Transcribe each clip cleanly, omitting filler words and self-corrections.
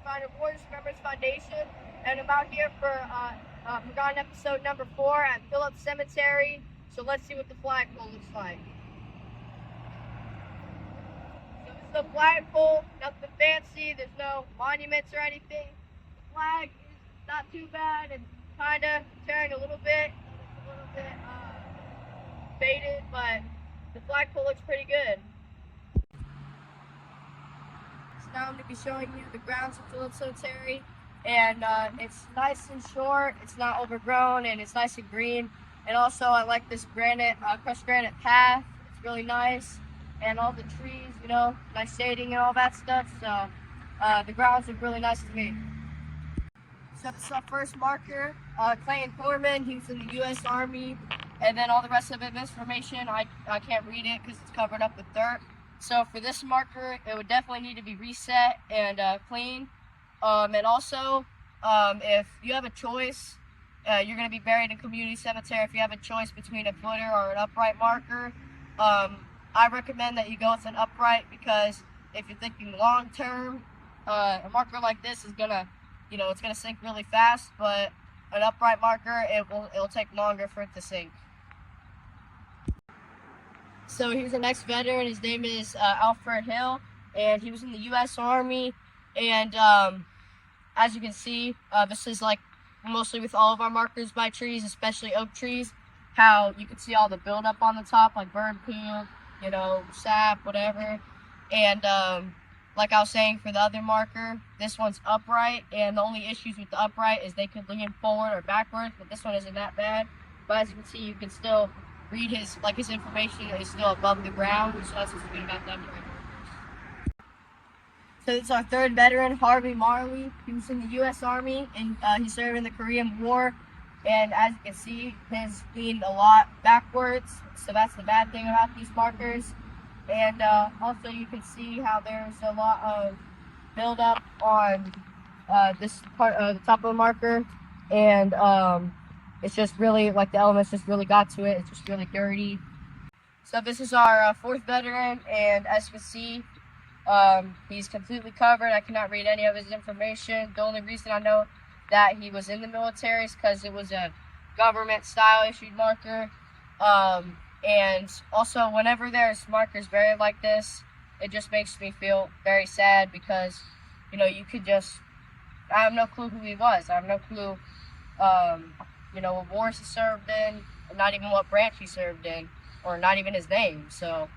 find a Warriors Remembrance Foundation, and I'm out here for forgotten episode number 4 at Phillips Cemetery. So let's see what the flagpole looks like. So this is the flagpole, nothing fancy. There's no monuments or anything. The flag is not too bad and kind of tearing a little bit. It's a little bit faded, but the flagpole looks pretty good. Now I'm going to be showing you the grounds of Phillips Cemetery, and it's nice and short, it's not overgrown, and it's nice and green. And also I like this granite, crushed granite path. It's really nice, and all the trees, you know, nice shading and all that stuff. So the grounds are really nice to me. So this is our first marker, Clayton Foreman. He was in the U.S. Army, and then all the rest of it information, I can't read it because it's covered up with dirt. So for this marker, it would definitely need to be reset and clean. And also, if you have a choice, you're going to be buried in community cemetery. If you have a choice between a footer or an upright marker, I recommend that you go with an upright, because if you're thinking long term, a marker like this is gonna, you know, it's gonna sink really fast. But an upright marker, it'll take longer for it to sink. So here's the next veteran. His name is Alfred Hill, and he was in the U.S. Army. And as you can see, this is like mostly with all of our markers by trees, especially oak trees, how you can see all the buildup on the top, like bird poo, you know, sap, whatever. And like I was saying for the other marker, this one's upright, and the only issues with the upright is they could lean forward or backwards, but this one isn't that bad. But as you can see, you can still read his information is still above the ground, so that's what's good about that marker. So this is our third veteran, Harvey Marley. He was in the U.S. Army, and he served in the Korean War. And as you can see, his leaned a lot backwards, so that's the bad thing about these markers. And also you can see how there's a lot of buildup on this part of the top of the marker, and it's just really, like, the elements just really got to it. It's just really dirty. So this is our fourth veteran, and as you can see, he's completely covered. I cannot read any of his information. The only reason I know that he was in the military is because it was a government-style issued marker. And also, whenever there's markers buried like this, it just makes me feel very sad, because, you know, you could just, I have no clue who he was. I have no clue, you know, what wars he served in, not even what branch he served in, or not even his name. So,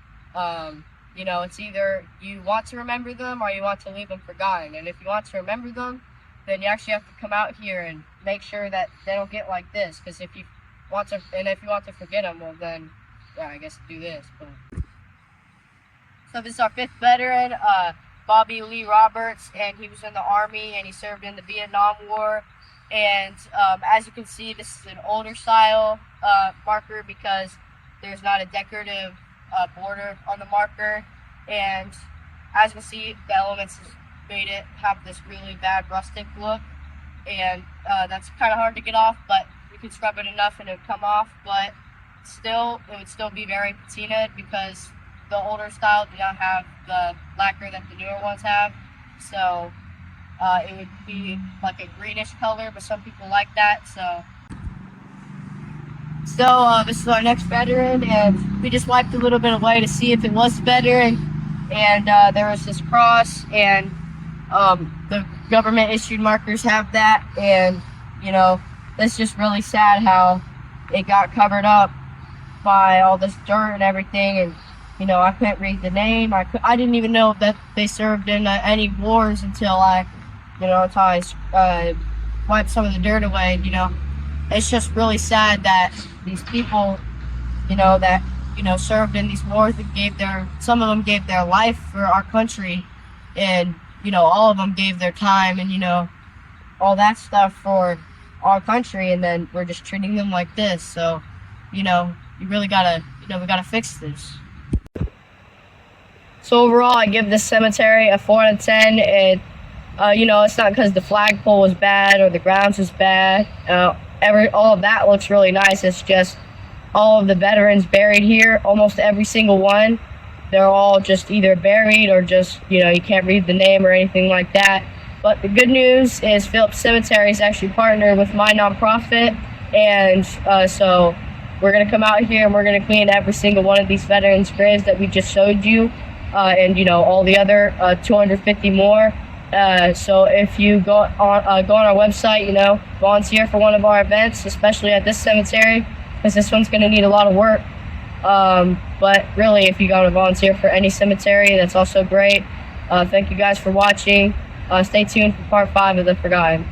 you know, it's either you want to remember them or you want to leave them forgotten. And if you want to remember them, then you actually have to come out here and make sure that they don't get like this. Because if you want to forget them, well then, yeah, I guess do this. But. So this is our fifth veteran, Bobby Lee Roberts, and he was in the Army, and he served in the Vietnam War. And as you can see, this is an older style marker, because there's not a decorative border on the marker. And as you can see, the elements has made it have this really bad rustic look, and that's kind of hard to get off, but you can scrub it enough and it would come off. But still, it would still be very patinaed, because the older style do not have the lacquer that the newer ones have. So it would be like a greenish color, but some people like that. So this is our next veteran, and we just wiped a little bit away to see if it was a veteran. And there was this cross, and the government issued markers have that. And, you know, it's just really sad how it got covered up by all this dirt and everything. And, you know, I couldn't read the name. I didn't even know that they served in any wars until I wiped some of the dirt away. You know, it's just really sad that these people, served in these wars and some of them gave their life for our country, and, you know, all of them gave their time and, you know, all that stuff for our country, and then we're just treating them like this. So, you know, we gotta fix this. So overall, I give this cemetery a 4 out of 10, and it's not because the flagpole was bad or the grounds was bad. All of that looks really nice. It's just all of the veterans buried here, almost every single one, they're all just either buried or just, you can't read the name or anything like that. But the good news is Phillips Cemetery is actually partnered with my nonprofit, and so we're going to come out here and we're going to clean every single one of these veterans' graves that we just showed you, and all the other 250 more. So if you go on our website, volunteer for one of our events, especially at this cemetery, because this one's going to need a lot of work. But really, if you got to volunteer for any cemetery, that's also great. Thank you guys for watching. Stay tuned for part 5 of The Forgotten.